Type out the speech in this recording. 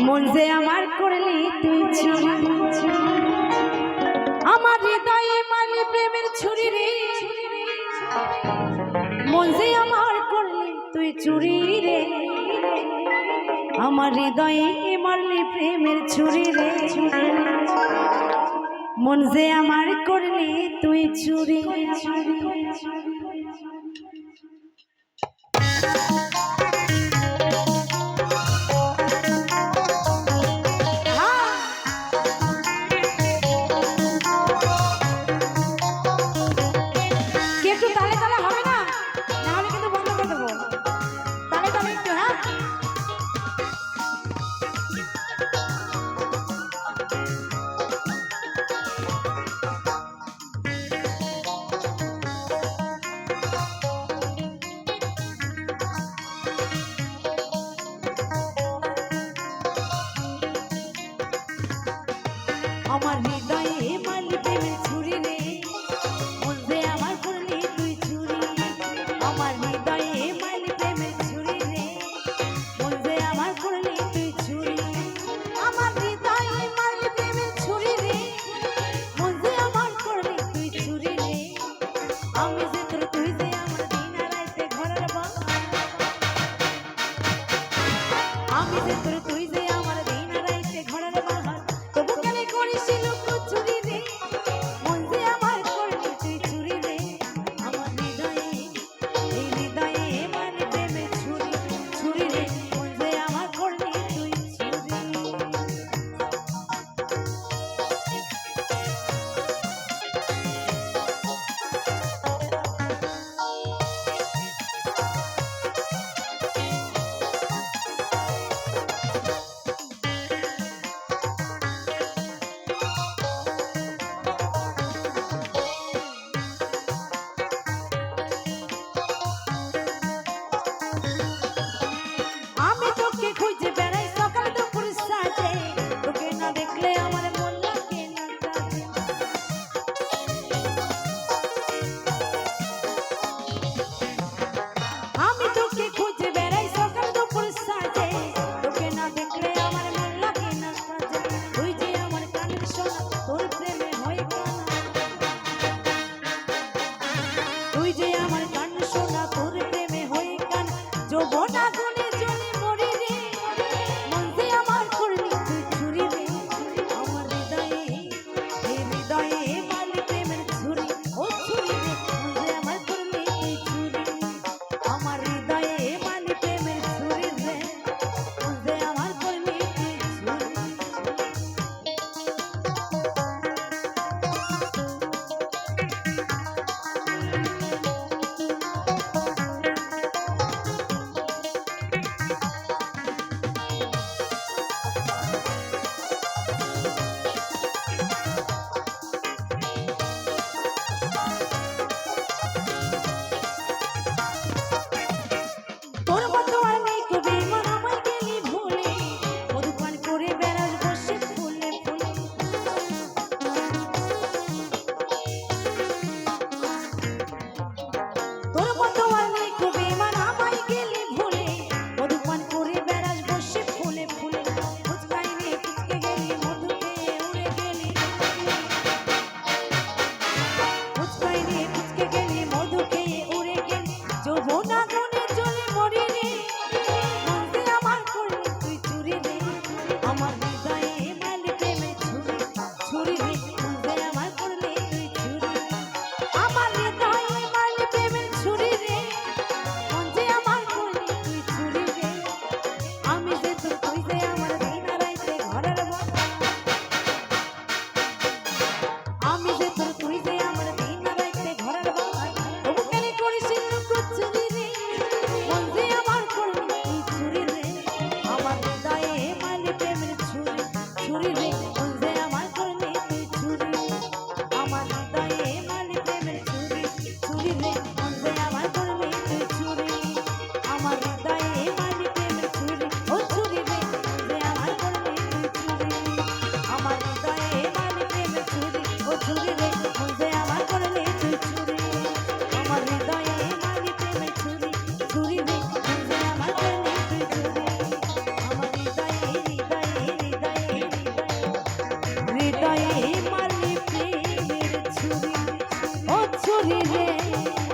মন যে আমার করলি তুই চুরি, আমার হৃদয়ে মারলি প্রেমের ছুরি রে। মন যে আমার করলি তুই চুরি রে, আমার হৃদয়ে মারলি প্রেমের ছুরি রে। মন যে আমার করলি তুই চুরি। আমার হৃদয়ে মারলি প্রেমের ছুরি রে, মন যে আমার করলি তুই চুরি। আমার হৃদয়ে মারলি প্রেমের ছুরি রে, মন যে আমার করলি তুই চুরি। আমার হৃদয়ে মারলি প্রেমের ছুরি রে, মন যে আমার করলি তুই চুরি রে। আমি যে তোর তুই যে আমার দিন রাইতে ঘরের বাহার, আমি যে তোর তুই যে আমার দিন রাইতে ঘরের বাহার, তবু কেন করিস লোক ছুরি রে